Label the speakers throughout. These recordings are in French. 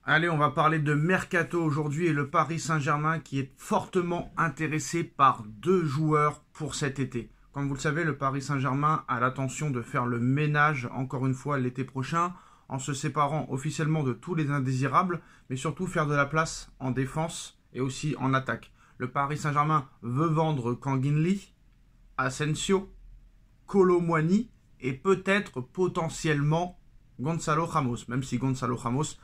Speaker 1: Allez, on va parler de Mercato aujourd'hui et le Paris Saint-Germain qui est fortement intéressé par deux joueurs pour cet été. Comme vous le savez, le Paris Saint-Germain a l'intention de faire le ménage encore une fois l'été prochain en se séparant officiellement de tous les indésirables, mais surtout faire de la place en défense et aussi en attaque. Le Paris Saint-Germain veut vendre Kangin Lee, Asensio, Kolo Muani et peut-être potentiellement Gonzalo Ramos, même si Gonzalo Ramos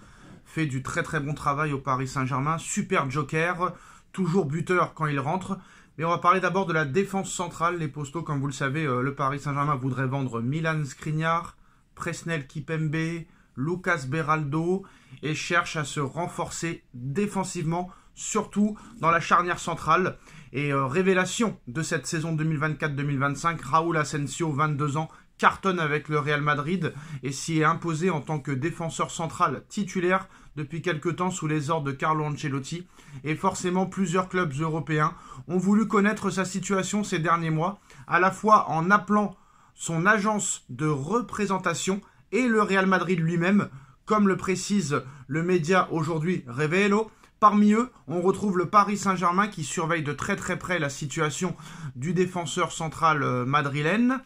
Speaker 1: fait du très très bon travail au Paris Saint-Germain, super joker, toujours buteur quand il rentre. Mais on va parler d'abord de la défense centrale, les postaux. Comme vous le savez, le Paris Saint-Germain voudrait vendre Milan Skriniar, Presnel Kipembe, Lucas Beraldo et cherche à se renforcer défensivement, surtout dans la charnière centrale. Et révélation de cette saison 2024-2025, Raúl Asensio, 22 ans, cartonne avec le Real Madrid et s'y est imposé en tant que défenseur central titulaire depuis quelque temps sous les ordres de Carlo Ancelotti. Et forcément, plusieurs clubs européens ont voulu connaître sa situation ces derniers mois, à la fois en appelant son agence de représentation et le Real Madrid lui-même, comme le précise le média aujourd'hui Révélo. Parmi eux, on retrouve le Paris Saint-Germain qui surveille de très très près la situation du défenseur central madrilène.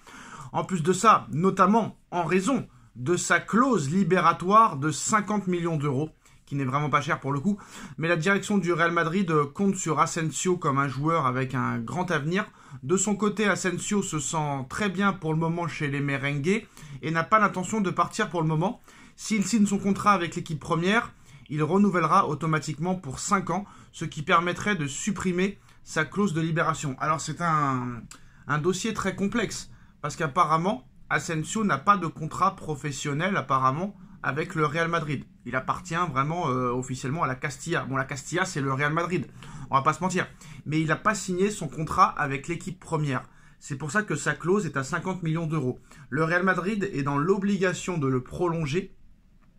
Speaker 1: En plus de ça, notamment en raison de sa clause libératoire de 50 millions d'euros, qui n'est vraiment pas cher pour le coup, mais la direction du Real Madrid compte sur Asensio comme un joueur avec un grand avenir. De son côté, Asensio se sent très bien pour le moment chez les merengues et n'a pas l'intention de partir pour le moment. S'il signe son contrat avec l'équipe première, il renouvellera automatiquement pour 5 ans, ce qui permettrait de supprimer sa clause de libération. Alors c'est un dossier très complexe, parce qu'apparemment, Asensio n'a pas de contrat professionnel apparemment avec le Real Madrid. Il appartient vraiment officiellement à la Castilla. Bon, la Castilla, c'est le Real Madrid, on va pas se mentir. Mais il n'a pas signé son contrat avec l'équipe première. C'est pour ça que sa clause est à 50 millions d'euros. Le Real Madrid est dans l'obligation de le prolonger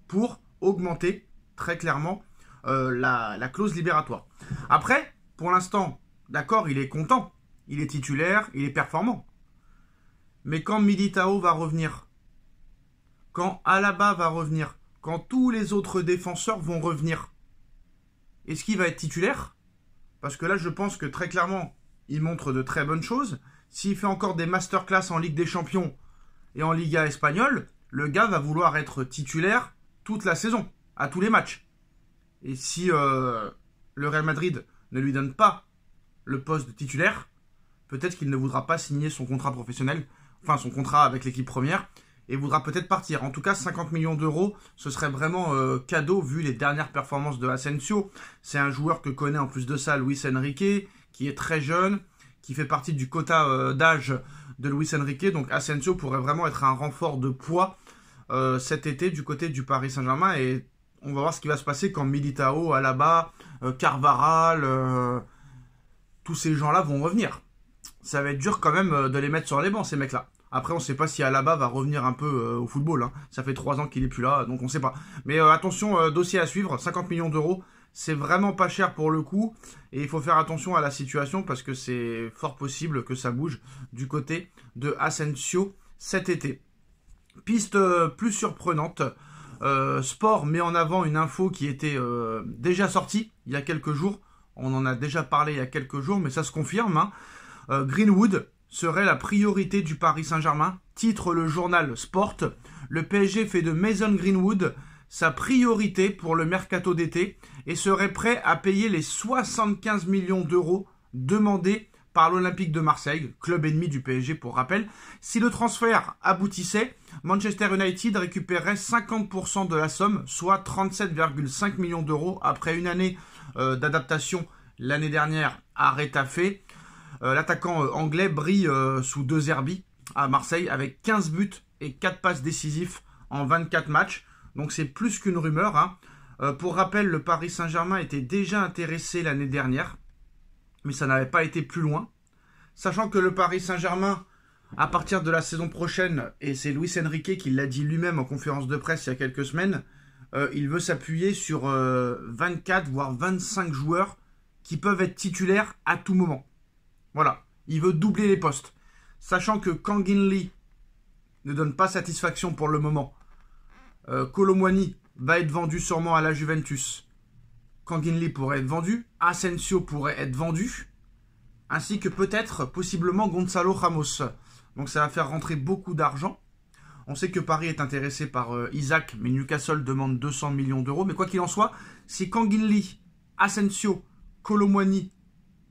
Speaker 1: pour augmenter très clairement la clause libératoire. Après, pour l'instant, d'accord, il est content. Il est titulaire, il est performant. Mais quand Militao va revenir, quand Alaba va revenir, quand tous les autres défenseurs vont revenir, est-ce qu'il va être titulaire? Parce que là, je pense que très clairement, il montre de très bonnes choses. S'il fait encore des masterclass en Ligue des Champions et en Liga espagnole, le gars va vouloir être titulaire toute la saison, à tous les matchs. Et si le Real Madrid ne lui donne pas le poste de titulaire, peut-être qu'il ne voudra pas signer son contrat professionnel, enfin son contrat avec l'équipe première, et voudra peut-être partir. En tout cas, 50 millions d'euros, ce serait vraiment cadeau vu les dernières performances de Asensio. C'est un joueur que connaît en plus de ça Luis Enrique, qui est très jeune, qui fait partie du quota d'âge de Luis Enrique. Donc Asensio pourrait vraiment être un renfort de poids cet été du côté du Paris Saint-Germain. Et on va voir ce qui va se passer quand Militao, Alaba, Carvajal, tous ces gens-là vont revenir. Ça va être dur quand même de les mettre sur les bancs, ces mecs-là. Après, on ne sait pas si Alaba va revenir un peu au football. Hein. Ça fait 3 ans qu'il n'est plus là, donc on ne sait pas. Mais attention, dossier à suivre, 50 millions d'euros, c'est vraiment pas cher pour le coup. Et il faut faire attention à la situation parce que c'est fort possible que ça bouge du côté de Asensio cet été. Piste plus surprenante. Sport met en avant une info qui était déjà sortie il y a quelques jours. On en a déjà parlé il y a quelques jours, mais ça se confirme. Hein. Greenwood serait la priorité du Paris Saint-Germain, titre le journal Sport. Le PSG fait de Mason Greenwood sa priorité pour le mercato d'été et serait prêt à payer les 75 millions d'euros demandés par l'Olympique de Marseille, club ennemi du PSG pour rappel. Si le transfert aboutissait, Manchester United récupérerait 50% de la somme, soit 37,5 millions d'euros après une année d'adaptation l'année dernière à Retafe. L'attaquant anglais brille sous 2 Herbie à Marseille avec 15 buts et 4 passes décisifs en 24 matchs. Donc c'est plus qu'une rumeur. Hein. Pour rappel, le Paris Saint-Germain était déjà intéressé l'année dernière, mais ça n'avait pas été plus loin. Sachant que le Paris Saint-Germain, à partir de la saison prochaine, et c'est Luis Enrique qui l'a dit lui-même en conférence de presse il y a quelques semaines, il veut s'appuyer sur 24 voire 25 joueurs qui peuvent être titulaires à tout moment. Voilà, il veut doubler les postes. Sachant que Kangin Lee ne donne pas satisfaction pour le moment. Kolo Muani va être vendu sûrement à la Juventus. Kanginli pourrait être vendu, Asensio pourrait être vendu, ainsi que peut-être, possiblement, Gonzalo Ramos. Donc ça va faire rentrer beaucoup d'argent. On sait que Paris est intéressé par Isaac, mais Newcastle demande 200 millions d'euros. Mais quoi qu'il en soit, si Kanginli, Asensio, Kolo Muani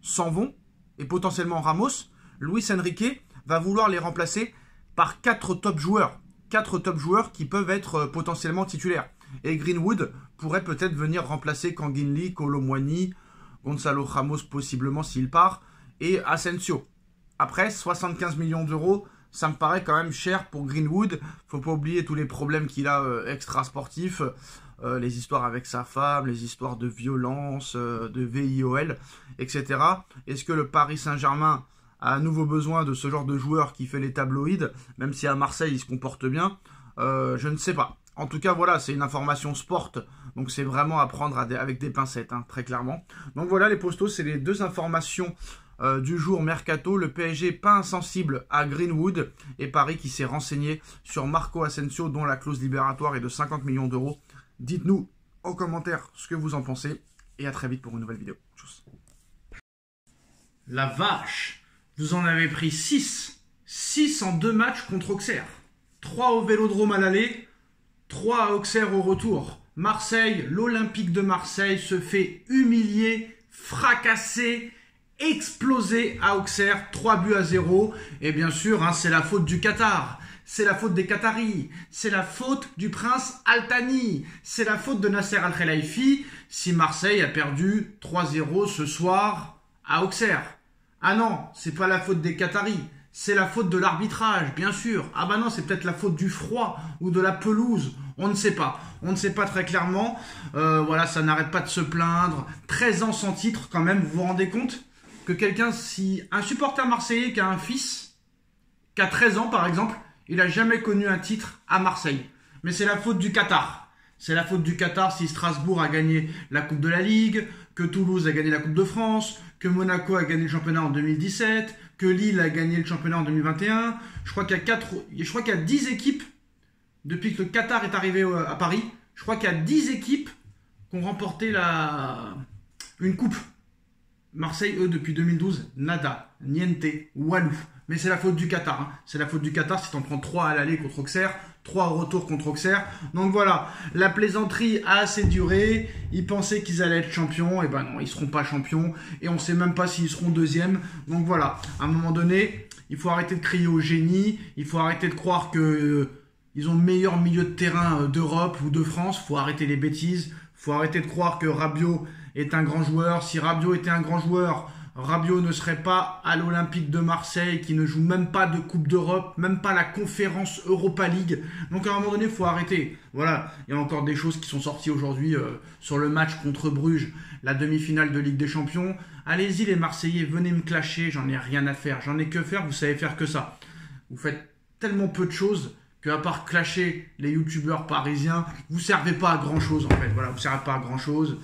Speaker 1: s'en vont, et potentiellement Ramos, Luis Enrique va vouloir les remplacer par 4 top joueurs. 4 top joueurs qui peuvent être potentiellement titulaires. Et Greenwood pourrait peut-être venir remplacer Kanginli, Kolo Muani, Gonzalo Ramos possiblement s'il part, et Asensio. Après, 75 millions d'euros, ça me paraît quand même cher pour Greenwood. Faut pas oublier tous les problèmes qu'il a extra-sportifs, les histoires avec sa femme, les histoires de violence, de VIOL, etc. Est-ce que le Paris Saint-Germain a à nouveau besoin de ce genre de joueur qui fait les tabloïds, même si à Marseille il se comporte bien? Je ne sais pas. En tout cas, voilà, c'est une information sport, donc c'est vraiment à prendre avec des pincettes, hein, très clairement. Donc voilà les postos, c'est les deux informations du jour mercato. Le PSG pas insensible à Greenwood et Paris qui s'est renseigné sur Marco Asensio dont la clause libératoire est de 50 millions d'euros. Dites-nous en commentaire ce que vous en pensez et à très vite pour une nouvelle vidéo. Tchuss. La vache, vous en avez pris 6. 6 en 2 matchs contre Auxerre. 3 au Vélodrome à l'aller, 3 à Auxerre au retour. Marseille, l'Olympique de Marseille se fait humilier, fracasser, explosé à Auxerre, 3-0. Et bien sûr, hein, c'est la faute du Qatar. C'est la faute des Qataris. C'est la faute du prince Al Thani. C'est la faute de Nasser Al Khelaifi si Marseille a perdu 3-0 ce soir à Auxerre. Ah non, c'est pas la faute des Qataris. C'est la faute de l'arbitrage, bien sûr. Ah bah non, c'est peut-être la faute du froid ou de la pelouse. On ne sait pas. On ne sait pas très clairement. Voilà, ça n'arrête pas de se plaindre. 13 ans sans titre quand même, vous vous rendez compte ? Que quelqu'un, si un supporter marseillais qui a un fils, qui a 13 ans par exemple, il n'a jamais connu un titre à Marseille. Mais c'est la faute du Qatar. C'est la faute du Qatar si Strasbourg a gagné la Coupe de la Ligue, que Toulouse a gagné la Coupe de France, que Monaco a gagné le championnat en 2017, que Lille a gagné le championnat en 2021. Je crois qu'il y a 10 équipes, depuis que le Qatar est arrivé à Paris, je crois qu'il y a 10 équipes qui ont remporté une coupe. Marseille, eux, depuis 2012, nada, niente, walou. Mais c'est la faute du Qatar. Hein. C'est la faute du Qatar si t'en prends 3 à l'aller contre Auxerre, 3 au retour contre Auxerre. Donc voilà, la plaisanterie a assez duré. Ils pensaient qu'ils allaient être champions. Et ben non, ils seront pas champions. Et on sait même pas s'ils seront deuxièmes. Donc voilà, à un moment donné, il faut arrêter de crier au génie. Il faut arrêter de croire que ils ont le meilleur milieu de terrain d'Europe ou de France. Il faut arrêter les bêtises. Il faut arrêter de croire que Rabiot est un grand joueur. Si Rabiot était un grand joueur, Rabiot ne serait pas à l'Olympique de Marseille, qui ne joue même pas de Coupe d'Europe, même pas la conférence Europa League. Donc à un moment donné, il faut arrêter. Voilà, il y a encore des choses qui sont sorties aujourd'hui sur le match contre Bruges, la demi-finale de Ligue des Champions. Allez-y les Marseillais, venez me clasher, j'en ai rien à faire. J'en ai que faire, vous savez faire que ça. Vous faites tellement peu de choses que à part clasher les youtubeurs parisiens, vous servez pas à grand chose en fait. Voilà, vous servez pas à grand chose.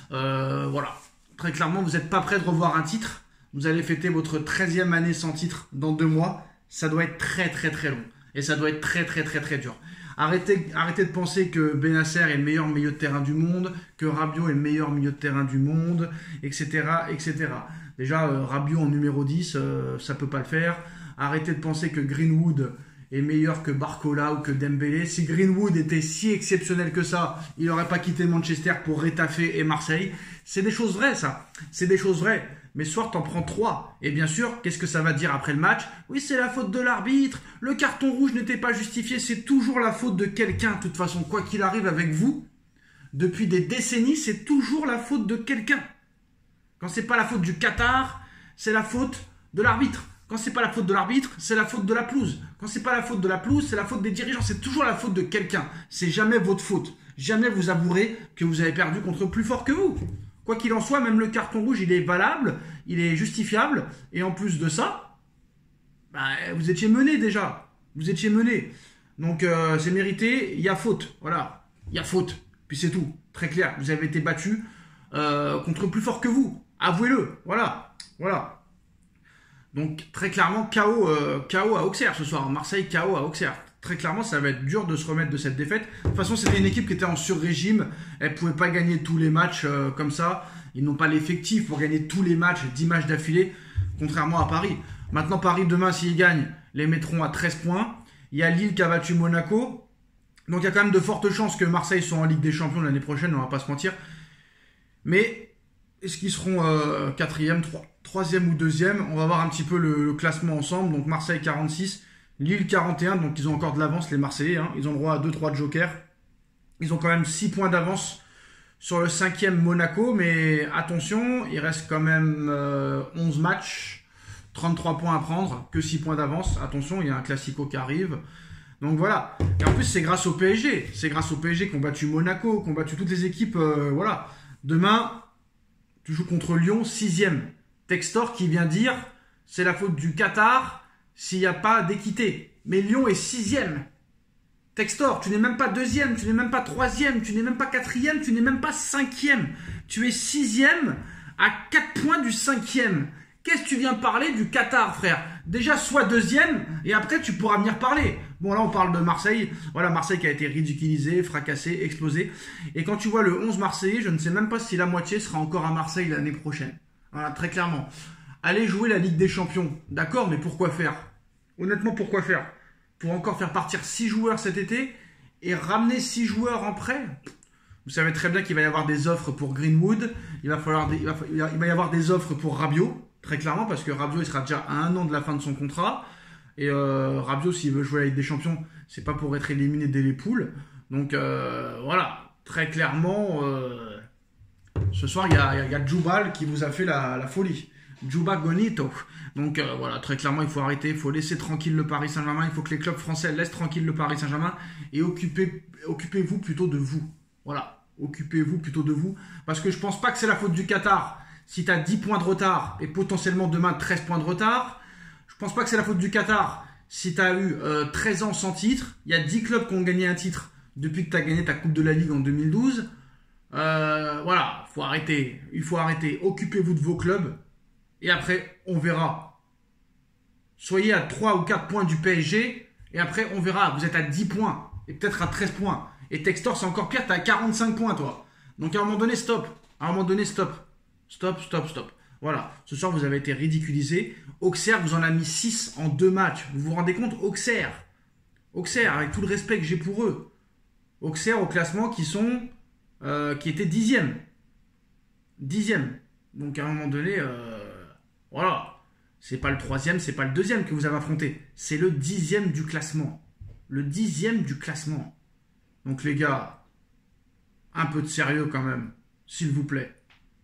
Speaker 1: Voilà. Très clairement, vous n'êtes pas prêt de revoir un titre. Vous allez fêter votre 13e année sans titre dans 2 mois. Ça doit être très très très long. Et ça doit être très très très très dur. Arrêtez de penser que Benasser est le meilleur milieu de terrain du monde, que Rabiot est le meilleur milieu de terrain du monde, etc. etc. Déjà, Rabiot en numéro 10, ça peut pas le faire. Arrêtez de penser que Greenwood est meilleur que Barcola ou que Dembélé. Si Greenwood était si exceptionnel que ça, il n'aurait pas quitté Manchester pour Retafe et Marseille. C'est des choses vraies, ça. C'est des choses vraies. Mais ce soir, t'en prends 3. Et bien sûr, qu'est-ce que ça va dire après le match? Oui, c'est la faute de l'arbitre. Le carton rouge n'était pas justifié. C'est toujours la faute de quelqu'un. De toute façon, quoi qu'il arrive avec vous, depuis des décennies, c'est toujours la faute de quelqu'un. Quand c'est pas la faute du Qatar, c'est la faute de l'arbitre. Quand c'est pas la faute de l'arbitre, c'est la faute de la pelouse. Quand c'est pas la faute de la pelouse, c'est la faute des dirigeants. C'est toujours la faute de quelqu'un. C'est jamais votre faute. Jamais vous avouerez que vous avez perdu contre plus fort que vous. Quoi qu'il en soit, même le carton rouge, il est valable, il est justifiable. Et en plus de ça, bah, vous étiez mené déjà. Vous étiez mené. Donc c'est mérité, il y a faute. Voilà, il y a faute. Puis c'est tout. Très clair, vous avez été battu contre plus fort que vous. Avouez-le. Voilà. Donc très clairement, KO à Auxerre ce soir. Marseille, KO à Auxerre. Très clairement, ça va être dur de se remettre de cette défaite. De toute façon, c'était une équipe qui était en sur-régime. Elle ne pouvait pas gagner tous les matchs comme ça. Ils n'ont pas l'effectif pour gagner tous les matchs, 10 matchs d'affilée, contrairement à Paris. Maintenant, Paris, demain, s'ils gagnent, les mettront à 13 points. Il y a Lille qui a battu Monaco. Donc, il y a quand même de fortes chances que Marseille soit en Ligue des Champions l'année prochaine, on ne va pas se mentir. Mais est-ce qu'ils seront 4e, 3e ou 2e? On va voir un petit peu le classement ensemble. Donc, Marseille 46, Lille 41. Donc, ils ont encore de l'avance, les Marseillais. Hein. Ils ont le droit à 2-3 jokers. Ils ont quand même 6 points d'avance sur le 5e Monaco. Mais attention, il reste quand même 11 matchs. 33 points à prendre, que 6 points d'avance. Attention, il y a un Classico qui arrive. Donc voilà. Et en plus, c'est grâce au PSG. C'est grâce au PSG qu'ont battu Monaco, qu'ont battu toutes les équipes. Voilà. Demain, tu joues contre Lyon, 6e. Textor qui vient dire c'est la faute du Qatar s'il n'y a pas d'équité. Mais Lyon est 6e. Textor, tu n'es même pas 2e, tu n'es même pas 3e, tu n'es même pas 4e, tu n'es même pas 5e. Tu es 6e à 4 points du 5e. Qu'est-ce que tu viens parler du Qatar, frère? Déjà, sois 2e, et après, tu pourras venir parler. Bon, là, on parle de Marseille. Voilà, Marseille qui a été ridiculisé, fracassé, explosé. Et quand tu vois le 11 Marseillais, je ne sais même pas si la moitié sera encore à Marseille l'année prochaine. Voilà, très clairement. Allez jouer la Ligue des Champions. D'accord, mais pourquoi faire? Honnêtement, pourquoi faire? Pour encore faire partir 6 joueurs cet été et ramener 6 joueurs en prêt? Vous savez très bien qu'il va y avoir des offres pour Greenwood. Il va y avoir des offres pour Rabiot. Très clairement, parce que Rabiot, il sera déjà à 1 an de la fin de son contrat. Et Rabiot, s'il veut jouer à la Ligue des Champions, c'est pas pour être éliminé dès les poules. Donc voilà, très clairement, ce soir, il y a Djoubal qui vous a fait la folie. Djouba Gonito. Donc voilà, très clairement, il faut arrêter, il faut laisser tranquille le Paris Saint-Germain. Il faut que les clubs français laissent tranquille le Paris Saint-Germain et occupez-vous plutôt de vous. Voilà, occupez-vous plutôt de vous. Parce que je pense pas que c'est la faute du Qatar. Si tu as 10 points de retard et potentiellement demain 13 points de retard, je pense pas que c'est la faute du Qatar. Si tu as eu 13 ans sans titre, il y a 10 clubs qui ont gagné un titre depuis que tu as gagné ta Coupe de la Ligue en 2012. Voilà, faut arrêter. Il faut arrêter. Occupez-vous de vos clubs et après, on verra. Soyez à 3 ou 4 points du PSG et après, on verra. Vous êtes à 10 points et peut-être à 13 points. Et Textor, c'est encore pire, tu as 45 points, toi. Donc à un moment donné, stop. À un moment donné, stop. Stop, stop, stop. Voilà. Ce soir, vous avez été ridiculisé. Auxerre vous en a mis 6 en 2 matchs. Vous vous rendez compte? Auxerre, avec tout le respect que j'ai pour eux. Auxerre au classement qui étaient 10e. 10e. Donc à un moment donné, voilà. C'est pas le 3e, c'est pas le 2e que vous avez affronté. C'est le 10e du classement. Le 10e du classement. Donc les gars, un peu de sérieux quand même. S'il vous plaît.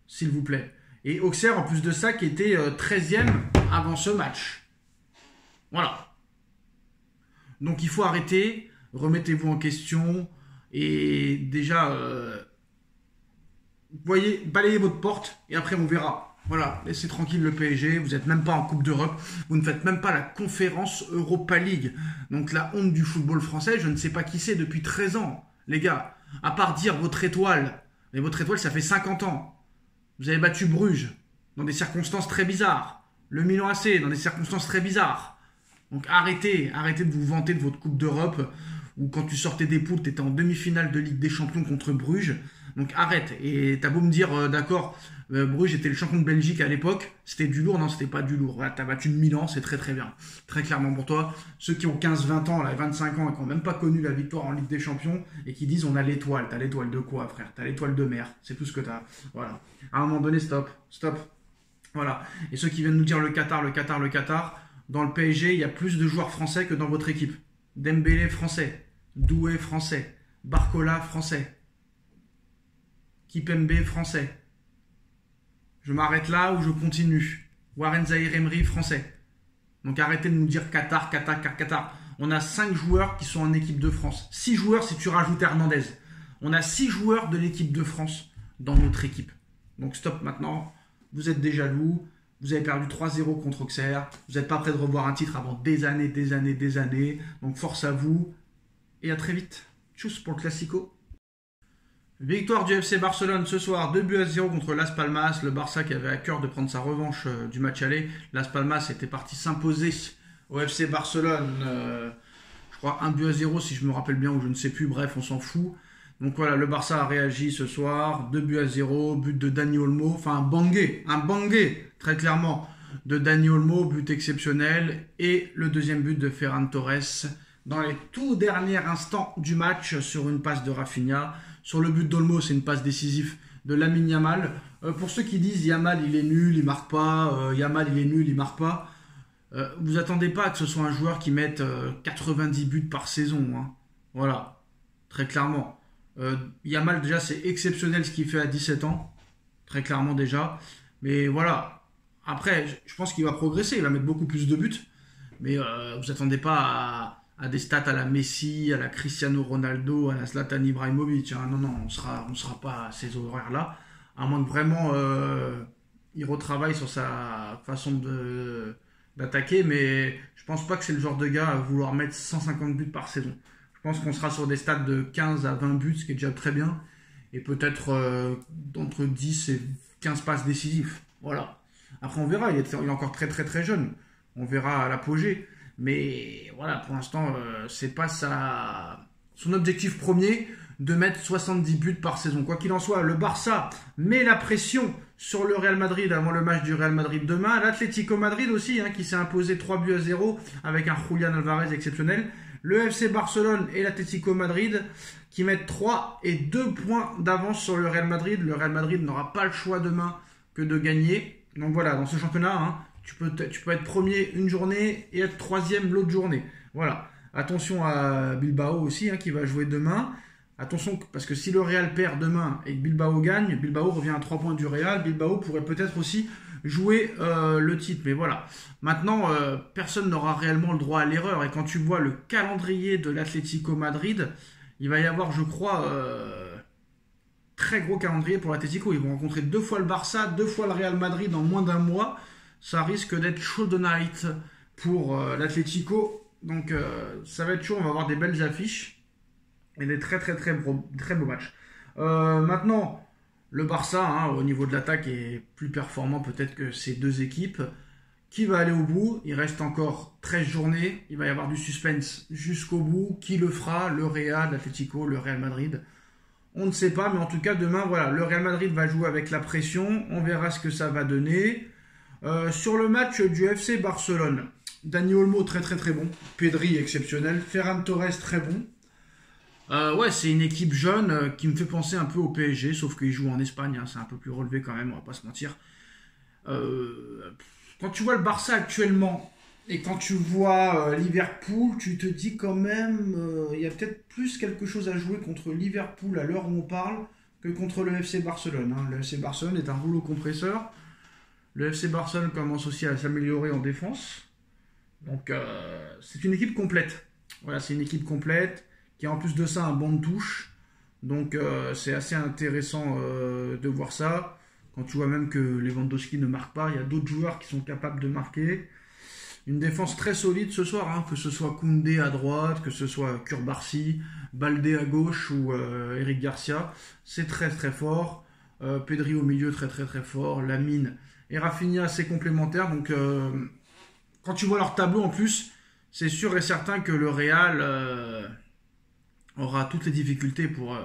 Speaker 1: S'il vous plaît. Et Auxerre, en plus de ça, qui était 13e avant ce match. Voilà. Donc il faut arrêter, remettez-vous en question, et déjà, balayez votre porte, et après on verra. Voilà, laissez tranquille le PSG, vous n'êtes même pas en Coupe d'Europe, vous ne faites même pas la conférence Europa League. Donc la honte du football français, je ne sais pas qui c'est depuis 13 ans, les gars. À part dire votre étoile, mais votre étoile ça fait 50 ans. Vous avez battu Bruges dans des circonstances très bizarres. Le Milan AC dans des circonstances très bizarres. Donc arrêtez de vous vanter de votre Coupe d'Europe où quand tu sortais des poules, tu étais en demi-finale de Ligue des Champions contre Bruges. Donc arrête. Et t'as beau me dire, d'accord, Bruges était le champion de Belgique à l'époque. C'était du lourd? Non, c'était pas du lourd. Voilà, t'as battu le Milan, c'est très très bien. Très clairement pour toi. Ceux qui ont 15-20 ans, là, 25 ans et qui n'ont même pas connu la victoire en Ligue des Champions et qui disent on a l'étoile. T'as l'étoile de quoi, frère? T'as l'étoile de mer. C'est tout ce que t'as. Voilà. À un moment donné, stop. Stop. Voilà. Et ceux qui viennent nous dire le Qatar, dans le PSG, il y a plus de joueurs français que dans votre équipe. Dembélé français, Doué français, Barcola français, Kipembe français. Je m'arrête là ou je continue? Warren Zaïre-Emery français. Donc arrêtez de nous dire Qatar. On a 5 joueurs qui sont en équipe de France. 6 joueurs si tu rajoutes Hernandez. On a 6 joueurs de l'équipe de France dans notre équipe. Donc stop maintenant. Vous êtes des jaloux. Vous avez perdu 3-0 contre Auxerre. Vous n'êtes pas prêt de revoir un titre avant des années. Donc force à vous. Et à très vite. Tchuss pour le Classico. Victoire du FC Barcelone ce soir, 2-0 contre Las Palmas. Le Barça qui avait à cœur de prendre sa revanche du match aller. Las Palmas était parti s'imposer au FC Barcelone. Je je crois 1-0 si je me rappelle bien, ou je ne sais plus, bref, on s'en fout. Donc voilà, le Barça a réagi ce soir, 2-0, but de Dani Olmo, enfin un bangé, très clairement, de Dani Olmo, but exceptionnel, et le deuxième but de Ferran Torres dans les tout derniers instants du match sur une passe de Rafinha. Sur le but d'Olmo, c'est une passe décisive de Lamine Yamal. Pour ceux qui disent Yamal il est nul, il marque pas, Yamal il est nul, il marque pas, vous attendez pas que ce soit un joueur qui mette 90 buts par saison, hein. Voilà, très clairement. Yamal déjà c'est exceptionnel ce qu'il fait à 17 ans, très clairement déjà, mais voilà, après je pense qu'il va progresser, il va mettre beaucoup plus de buts, mais vous attendez pas à des stats à la Messi, à la Cristiano Ronaldo, à la Zlatan Ibrahimovic, hein. Non, on sera pas à ces horaires là, à moins que vraiment il retravaille sur sa façon d'attaquer, mais je pense pas que c'est le genre de gars à vouloir mettre 150 buts par saison. Je pense qu'on sera sur des stats de 15 à 20 buts, ce qui est déjà très bien. Et peut-être entre 10 et 15 passes décisives. Voilà. Après, on verra. Il est encore très très très jeune. On verra à l'apogée. Mais voilà, pour l'instant, c'est pas son objectif premier de mettre 70 buts par saison. Quoi qu'il en soit, le Barça met la pression sur le Real Madrid avant le match du Real Madrid demain. L'Atlético Madrid aussi, hein, qui s'est imposé 3-0 avec un Julián Alvarez exceptionnel. Le FC Barcelone et l'Atlético Madrid qui mettent 3 et 2 points d'avance sur le Real Madrid. Le Real Madrid n'aura pas le choix demain que de gagner. Donc voilà, dans ce championnat, hein, tu peux être premier une journée et être troisième l'autre journée. Voilà. Attention à Bilbao aussi, hein, qui va jouer demain. Attention, parce que si le Real perd demain et que Bilbao gagne, Bilbao revient à 3 points du Real. Bilbao pourrait peut-être aussi jouer le titre. Mais voilà. Maintenant, personne n'aura réellement le droit à l'erreur. Et quand tu vois le calendrier de l'Atlético Madrid, il va y avoir, je crois, très gros calendrier pour l'Atlético. Ils vont rencontrer 2 fois le Barça, 2 fois le Real Madrid en moins d'un mois. Ça risque d'être chaud de night pour l'Atlético. Donc ça va être chaud. On va avoir des belles affiches et des très beaux matchs. Maintenant, le Barça, hein, au niveau de l'attaque, est plus performant peut-être que ces deux équipes. Qui va aller au bout? Il reste encore 13 journées. Il va y avoir du suspense jusqu'au bout. Qui le fera? Le Real, l'Atlético, le Real Madrid. On ne sait pas, mais en tout cas, demain, voilà, le Real Madrid va jouer avec la pression. On verra ce que ça va donner. Sur le match du FC Barcelone, Dani Olmo, très bon. Pedri, exceptionnel. Ferran Torres, très bon. Ouais, c'est une équipe jeune qui me fait penser un peu au PSG, sauf qu'ils jouent en Espagne, hein, c'est un peu plus relevé quand même, on va pas se mentir. Quand tu vois le Barça actuellement et quand tu vois Liverpool, tu te dis quand même, il y a peut-être plus quelque chose à jouer contre Liverpool à l'heure où on parle que contre le FC Barcelone, hein. Le FC Barcelone est un rouleau compresseur. Le FC Barcelone commence aussi à s'améliorer en défense. Donc c'est une équipe complète. Voilà, c'est une équipe complète qui a en plus de ça un banc de touche. Donc c'est assez intéressant de voir ça. Quand tu vois même que Lewandowski ne marque pas, il y a d'autres joueurs qui sont capables de marquer. Une défense très solide ce soir, hein, que ce soit Koundé à droite, que ce soit Cubarsí, Baldé à gauche ou Eric Garcia. C'est très fort. Pedri au milieu, très fort. Lamine et Rafinha, c'est complémentaire. Donc quand tu vois leur tableau en plus, c'est sûr et certain que le Real aura toutes les difficultés pour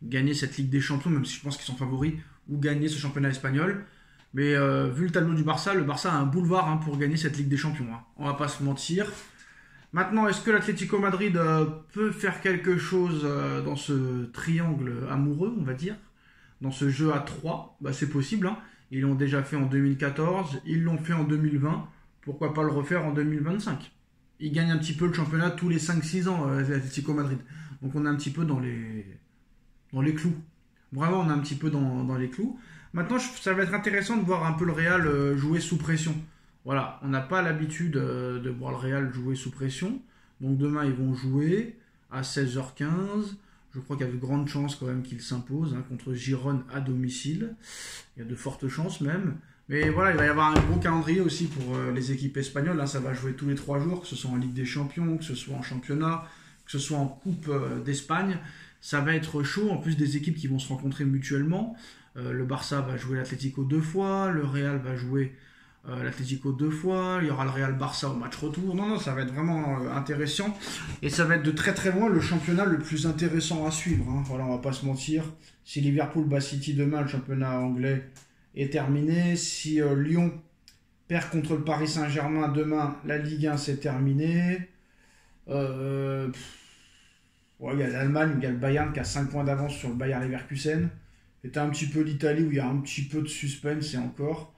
Speaker 1: gagner cette Ligue des Champions, même si je pense qu'ils sont favoris, ou gagner ce championnat espagnol. Mais vu le tableau du Barça, le Barça a un boulevard, hein, pour gagner cette Ligue des Champions, hein. On va pas se mentir. Maintenant, est-ce que l'Atlético Madrid peut faire quelque chose dans ce triangle amoureux, on va dire, dans ce jeu à 3? Bah, c'est possible, hein. Ils l'ont déjà fait en 2014, ils l'ont fait en 2020, pourquoi pas le refaire en 2025? Ils gagnent un petit peu le championnat tous les 5-6 ans, l'Atlético Madrid. Donc on est un petit peu dans les clous. Vraiment, on est un petit peu dans les clous. Maintenant, ça va être intéressant de voir un peu le Real jouer sous pression. Voilà, on n'a pas l'habitude de voir le Real jouer sous pression. Donc demain, ils vont jouer à 16h15. Je crois qu'il y a de grandes chances quand même qu'ils s'imposent, hein, contre Girone à domicile. Il y a de fortes chances même. Mais voilà, il va y avoir un gros calendrier aussi pour les équipes espagnoles. Là, ça va jouer tous les 3 jours, que ce soit en Ligue des Champions, que ce soit en championnat, que ce soit en Coupe d'Espagne. Ça va être chaud, en plus des équipes qui vont se rencontrer mutuellement. Le Barça va jouer l'Atlético 2 fois, le Real va jouer l'Atlético 2 fois, il y aura le Real Barça au match retour. Non, non, ça va être vraiment intéressant. Et ça va être de très très loin le championnat le plus intéressant à suivre. Hein. Voilà, on va pas se mentir. Si Liverpool bat City demain, le championnat anglais est terminé. Si Lyon perd contre le Paris Saint-Germain demain, la Ligue 1 c'est terminé. Ouais, il y a l'Allemagne, il y a le Bayern qui a 5 points d'avance sur le Bayer Leverkusen. Et t'as un petit peu l'Italie où il y a un petit peu de suspense et encore.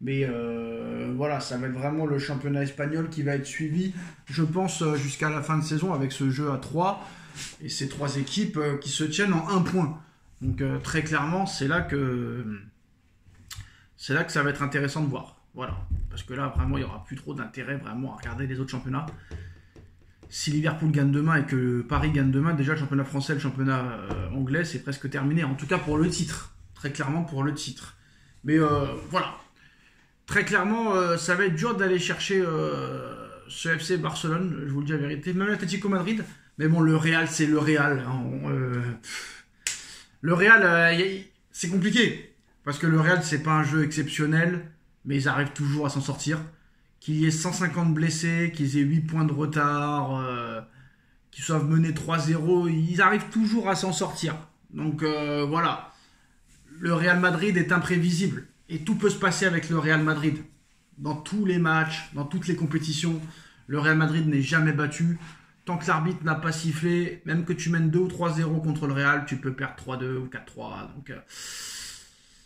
Speaker 1: Mais voilà, ça va être vraiment le championnat espagnol qui va être suivi, je pense, jusqu'à la fin de saison avec ce jeu à 3 et ces 3 équipes qui se tiennent en 1 point. Donc très clairement, c'est là que ça va être intéressant de voir. Voilà, parce que là, vraiment, il n'y aura plus trop d'intérêt vraiment à regarder les autres championnats. Si Liverpool gagne demain et que Paris gagne demain, déjà le championnat français et le championnat anglais, c'est presque terminé. En tout cas pour le titre. Très clairement pour le titre. Mais voilà. Très clairement, ça va être dur d'aller chercher ce FC Barcelone, je vous le dis la vérité. Même l'Atlético Madrid. Mais bon, le Real, c'est le Real. Hein. Le Real, c'est compliqué. Parce que le Real, c'est pas un jeu exceptionnel. Mais ils arrivent toujours à s'en sortir. Qu'il y ait 150 blessés, qu'ils aient 8 points de retard, qu'ils soient menés 3-0, ils arrivent toujours à s'en sortir. Donc voilà, le Real Madrid est imprévisible. Et tout peut se passer avec le Real Madrid. Dans tous les matchs, dans toutes les compétitions, le Real Madrid n'est jamais battu. Tant que l'arbitre n'a pas sifflé, même que tu mènes 2 ou 3-0 contre le Real, tu peux perdre 3-2 ou 4-3. Donc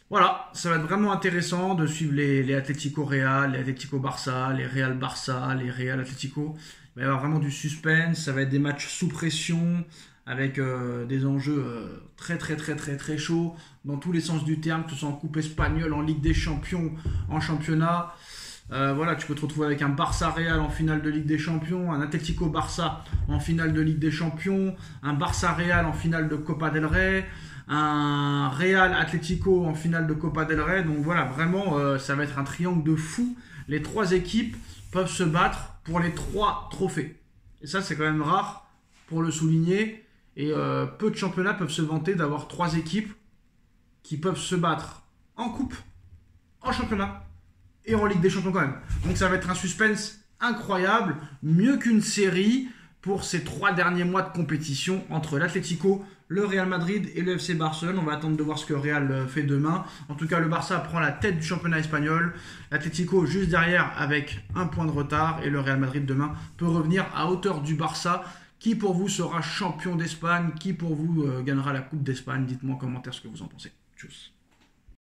Speaker 1: voilà, ça va être vraiment intéressant de suivre les Atlético Real, les Atlético Barça, les Real Barça, les Real Atlético. Il va y avoir vraiment du suspense, ça va être des matchs sous pression, avec des enjeux très très très très très chauds, dans tous les sens du terme, que ce soit en Coupe espagnole, en Ligue des Champions, en championnat. Voilà, tu peux te retrouver avec un Barça Real en finale de Ligue des Champions, un Atlético Barça en finale de Ligue des Champions, un Barça Real en finale de Copa del Rey, un Real Atlético en finale de Copa del Rey. Donc voilà, vraiment, ça va être un triangle de fou. Les 3 équipes peuvent se battre pour les 3 trophées. Et ça, c'est quand même rare pour le souligner. Et peu de championnats peuvent se vanter d'avoir 3 équipes qui peuvent se battre en coupe, en championnat et en Ligue des Champions quand même. Donc ça va être un suspense incroyable, mieux qu'une série pour ces 3 derniers mois de compétition entre l'Atlético, le Real Madrid et le FC Barcelone. On va attendre de voir ce que le Real fait demain. En tout cas, le Barça prend la tête du championnat espagnol. L'Atlético juste derrière avec 1 point de retard. Et le Real Madrid demain peut revenir à hauteur du Barça. Qui pour vous sera champion d'Espagne? Qui pour vous gagnera la Coupe d'Espagne? Dites-moi en commentaire ce que vous en pensez. Tchuss.